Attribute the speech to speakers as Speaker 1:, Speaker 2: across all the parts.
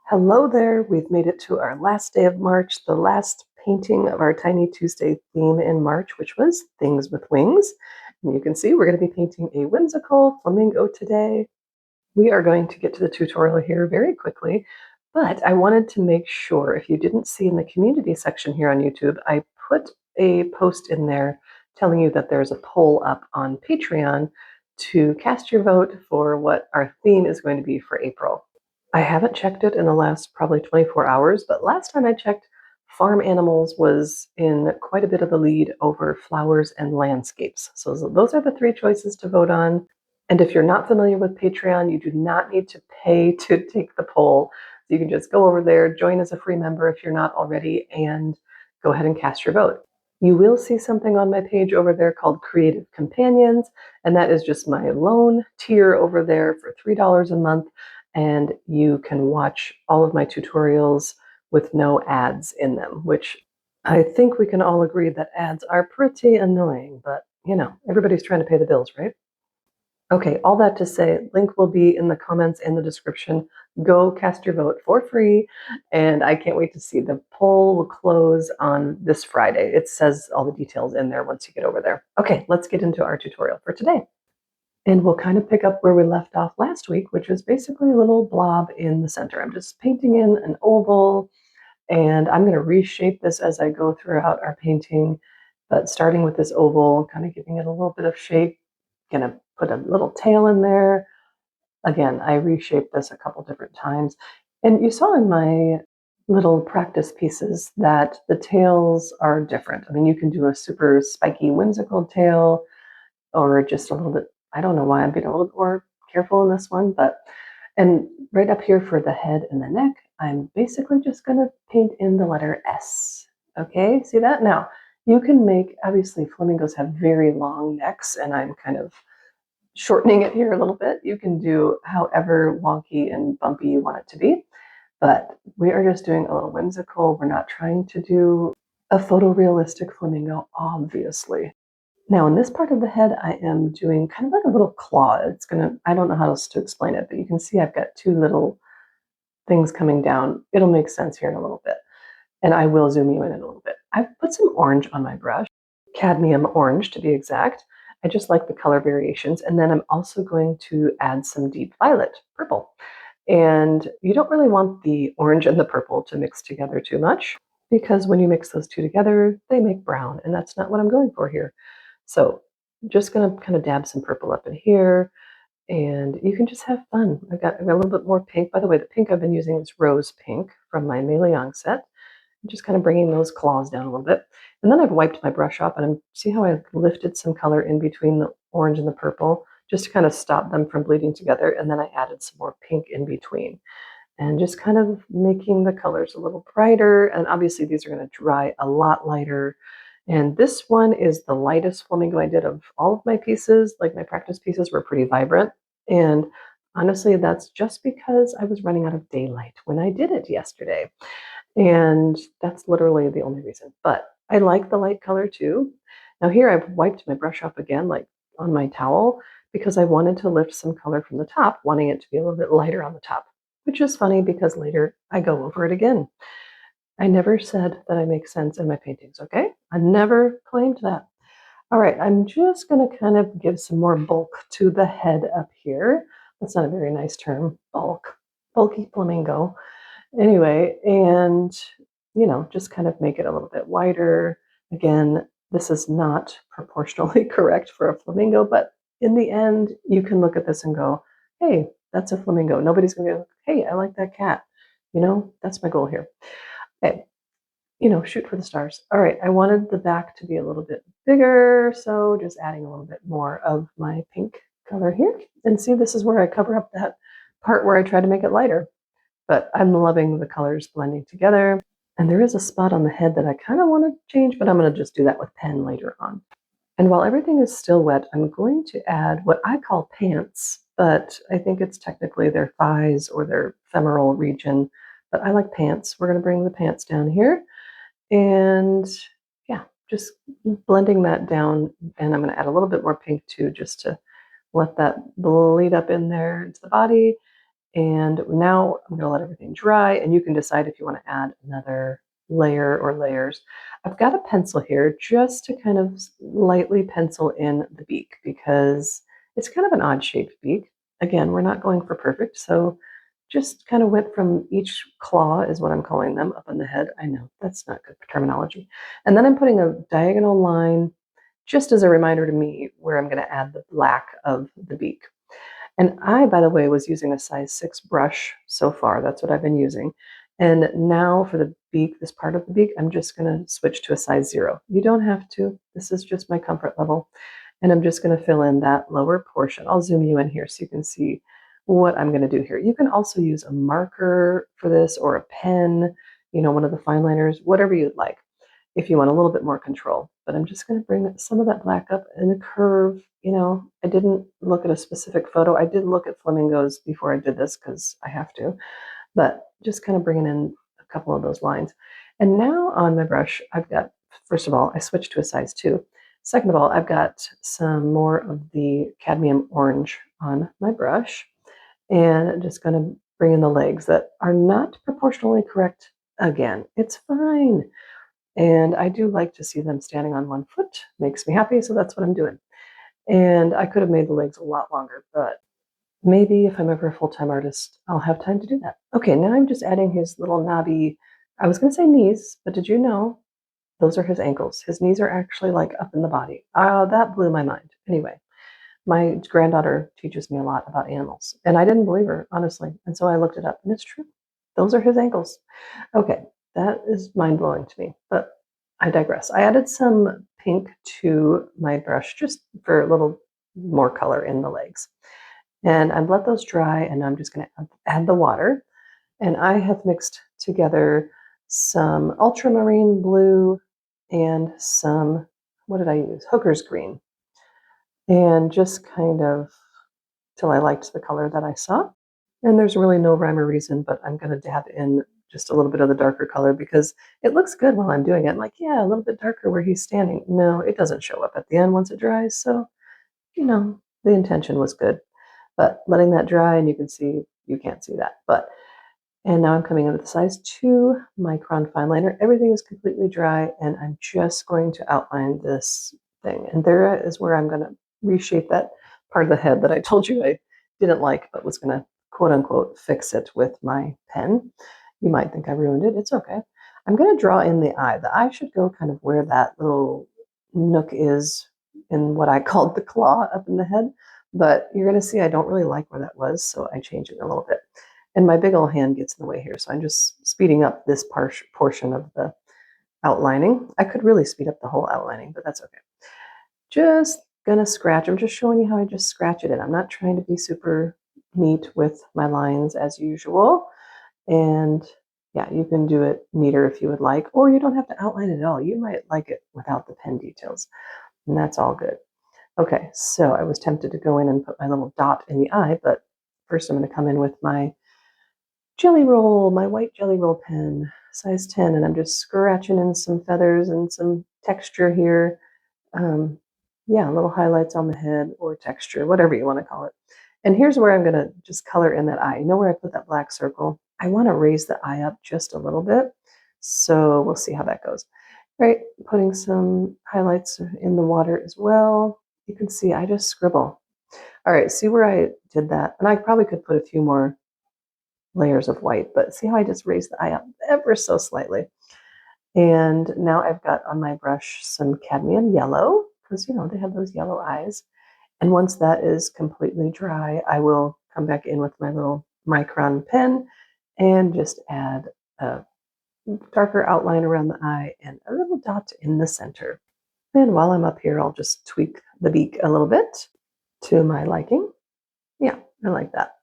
Speaker 1: Hello there. We've made it to our last day of March, the last painting of our Tiny Tuesday theme in March, which was Things with Wings. And you can see we're going to be painting a whimsical flamingo today. We are going to get to the tutorial here very quickly, but I wanted to make sure, if you didn't see in the community section here on YouTube, I put a post in there telling you that there's a poll up on Patreon to cast your vote for what our theme is going to be for April. I haven't checked it in the last probably 24 hours, but last time I checked, farm animals was in quite a bit of a lead over flowers and landscapes. So those are the three choices to vote on. And if you're not familiar with Patreon, you do not need to pay to take the poll. You can just go over there, join as a free member if you're not already, and go ahead and cast your vote. You will see something on my page over there called Creative Companions, and that is just my lone tier over there for $3 a month. And you can watch all of my tutorials with no ads in them, which I think we can all agree that ads are pretty annoying, but everybody's trying to pay the bills, right? Okay, all that to say, link will be in the comments and the description. Go cast your vote for free, and I can't wait to see. The poll will close on this Friday. It says all the details in there once you get over there. Okay, let's get into our tutorial for today. And we'll kind of pick up where we left off last week, which was basically a little blob in the center. I'm just painting in an oval, and I'm going to reshape this as I go throughout our painting. But starting with this oval, kind of giving it a little bit of shape, going to put a little tail in there. Again, I reshaped this a couple different times. And you saw in my little practice pieces that the tails are different. I mean, you can do a super spiky, whimsical tail, or just a little bit, I don't know why I'm being a little bit more careful in this one, and right up here for the head and the neck, I'm basically just going to paint in the letter S. Okay, see that? Now, you can make, obviously flamingos have very long necks, and I'm kind of shortening it here a little bit. You can do however wonky and bumpy you want it to be, but we are just doing a little whimsical. We're not trying to do a photorealistic flamingo, obviously. Now in this part of the head, I am doing kind of like a little claw. I don't know how else to explain it, but you can see I've got two little things coming down. It'll make sense here in a little bit. And I will zoom you in a little bit. I've put some orange on my brush, cadmium orange to be exact. I just like the color variations. And then I'm also going to add some deep violet, purple. And you don't really want the orange and the purple to mix together too much, because when you mix those two together, they make brown, and that's not what I'm going for here. So just going to kind of dab some purple up in here, and you can just have fun. I've got a little bit more pink. By the way, the pink I've been using is rose pink from my Meliang set. I'm just kind of bringing those claws down a little bit. And then I've wiped my brush off, and see how I've lifted some color in between the orange and the purple, just to kind of stop them from bleeding together. And then I added some more pink in between, and just kind of making the colors a little brighter. And obviously these are going to dry a lot lighter. And this one is the lightest flamingo I did of all of my pieces. Like, my practice pieces were pretty vibrant. And honestly, that's just because I was running out of daylight when I did it yesterday. And that's literally the only reason. But I like the light color too. Now here I've wiped my brush off again, like on my towel, because I wanted to lift some color from the top, wanting it to be a little bit lighter on the top, which is funny because later I go over it again. I never said that I make sense in my paintings, okay? I never claimed that. All right, I'm just going to kind of give some more bulk to the head up here. That's not a very nice term, bulk. Bulky flamingo. Anyway, and just kind of make it a little bit wider. Again, this is not proportionally correct for a flamingo, but in the end, you can look at this and go, hey, that's a flamingo. Nobody's going to be like, hey, I like that cat. That's my goal here. Okay, shoot for the stars. All right, I wanted the back to be a little bit bigger, so just adding a little bit more of my pink color here. And see, this is where I cover up that part where I try to make it lighter. But I'm loving the colors blending together. And there is a spot on the head that I kind of want to change, but I'm going to just do that with pen later on. And while everything is still wet, I'm going to add what I call pants, but I think it's technically their thighs or their femoral region. But I like pants. We're going to bring the pants down here. And yeah, just blending that down. And I'm going to add a little bit more pink too, just to let that bleed up in there into the body. And now I'm going to let everything dry, and you can decide if you want to add another layer or layers. I've got a pencil here just to kind of lightly pencil in the beak because it's kind of an odd shaped beak. Again, we're not going for perfect, so just kind of went from each claw is what I'm calling them up on the head. I know that's not good terminology. And then I'm putting a diagonal line just as a reminder to me where I'm going to add the black of the beak. And I, by the way, was using a size 6 brush so far. That's what I've been using. And now for the beak, this part of the beak, I'm just going to switch to a size 0. You don't have to. This is just my comfort level. And I'm just going to fill in that lower portion. I'll zoom you in here so you can see what I'm going to do here. You can also use a marker for this or a pen, one of the fine liners, whatever you'd like if you want a little bit more control. But I'm just going to bring some of that black up in a curve. I didn't look at a specific photo. I did look at flamingos before I did this because I have to, but just kind of bringing in a couple of those lines. And now on my brush, I've got, first of all, I switched to a size 2. Second of all, I've got some more of the cadmium orange on my brush, and I'm just going to bring in the legs that are not proportionally correct. Again, it's fine. And I do like to see them standing on one foot. Makes me happy, so that's what I'm doing. And I could have made the legs a lot longer, but maybe if I'm ever a full-time artist, I'll have time to do that. Okay, now I'm just adding his little knobby, I was going to say knees, but did you know those are his ankles? His knees are actually like up in the body. That blew my mind. Anyway, my granddaughter teaches me a lot about animals, and I didn't believe her, honestly. And so I looked it up, and it's true. Those are his ankles. Okay, that is mind-blowing to me, but I digress. I added some pink to my brush just for a little more color in the legs. And I've let those dry, and now I'm just going to add the water. And I have mixed together some ultramarine blue and some, what did I use? Hooker's green. And just kind of till I liked the color that I saw. And there's really no rhyme or reason, but I'm going to dab in just a little bit of the darker color because it looks good while I'm doing it. I'm like, yeah, a little bit darker where he's standing. No, it doesn't show up at the end once it dries. So, the intention was good. But letting that dry, and you can see, you can't see that. And now I'm coming in with the size 2 micron fine liner. Everything is completely dry, and I'm just going to outline this thing. And there is where I'm going to reshape that part of the head that I told you I didn't like, but was going to quote unquote fix it with my pen. You might think I ruined it. It's okay. I'm going to draw in the eye. The eye should go kind of where that little nook is in what I called the claw up in the head. But you're going to see I don't really like where that was, so I changed it a little bit. And my big old hand gets in the way here, so I'm just speeding up this portion of the outlining. I could really speed up the whole outlining, but that's okay. Just gonna scratch. I'm just showing you how I just scratch it in. I'm not trying to be super neat with my lines as usual. And yeah, you can do it neater if you would like, or you don't have to outline it at all. You might like it without the pen details, and that's all good. Okay, so I was tempted to go in and put my little dot in the eye, but first I'm going to come in with my jelly roll, my white jelly roll pen, size 10, and I'm just scratching in some feathers and some texture here. Yeah, little highlights on the head or texture, whatever you want to call it. And here's where I'm going to just color in that eye. You know where I put that black circle? I want to raise the eye up just a little bit. So we'll see how that goes. Right, putting some highlights in the water as well. You can see I just scribble. All right, see where I did that? And I probably could put a few more layers of white, but see how I just raised the eye up ever so slightly. And now I've got on my brush some cadmium yellow, because they have those yellow eyes. And once that is completely dry, I will come back in with my little micron pen and just add a darker outline around the eye and a little dot in the center. And while I'm up here, I'll just tweak the beak a little bit to my liking. Yeah, I like that.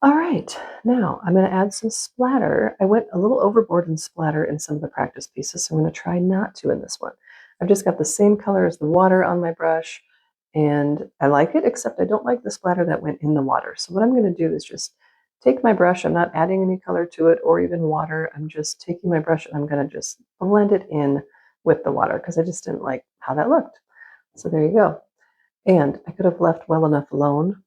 Speaker 1: All right, now I'm going to add some splatter. I went a little overboard in splatter in some of the practice pieces, so I'm going to try not to in this one. I've just got the same color as the water on my brush, and I like it, except I don't like the splatter that went in the water. So what I'm going to do is just take my brush. I'm not adding any color to it or even water. I'm just taking my brush and I'm going to just blend it in with the water because I just didn't like how that looked. So there you go. And I could have left well enough alone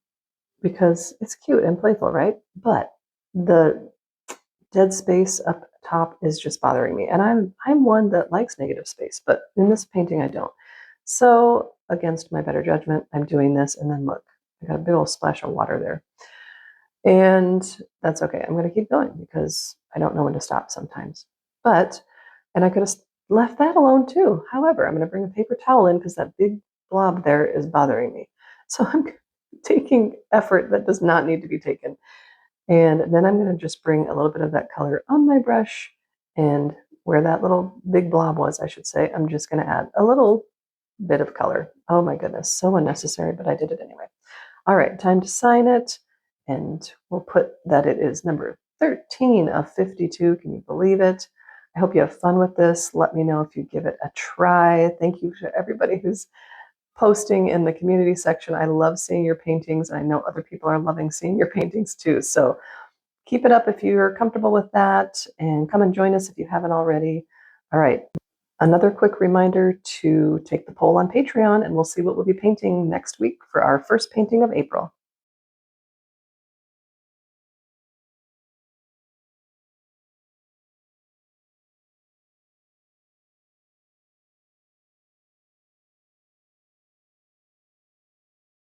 Speaker 1: because it's cute and playful, right? But the dead space up top is just bothering me. And I'm one that likes negative space, but in this painting I don't. So against my better judgment, I'm doing this, and then look, I got a big old splash of water there. And that's okay. I'm going to keep going because I don't know when to stop sometimes. And I could have left that alone too. However, I'm going to bring a paper towel in because that big blob there is bothering me. So I'm taking effort that does not need to be taken. And then I'm going to just bring a little bit of that color on my brush, and where that little big blob was, I should say, I'm just going to add a little bit of color. Oh my goodness, so unnecessary, but I did it anyway. All right, time to sign it. And we'll put that it is number 13 of 52. Can you believe it? I hope you have fun with this. Let me know if you give it a try. Thank you to everybody who's posting in the community section. I love seeing your paintings. I know other people are loving seeing your paintings too. So keep it up if you're comfortable with that, and come and join us if you haven't already. All right. Another quick reminder to take the poll on Patreon, and we'll see what we'll be painting next week for our first painting of April.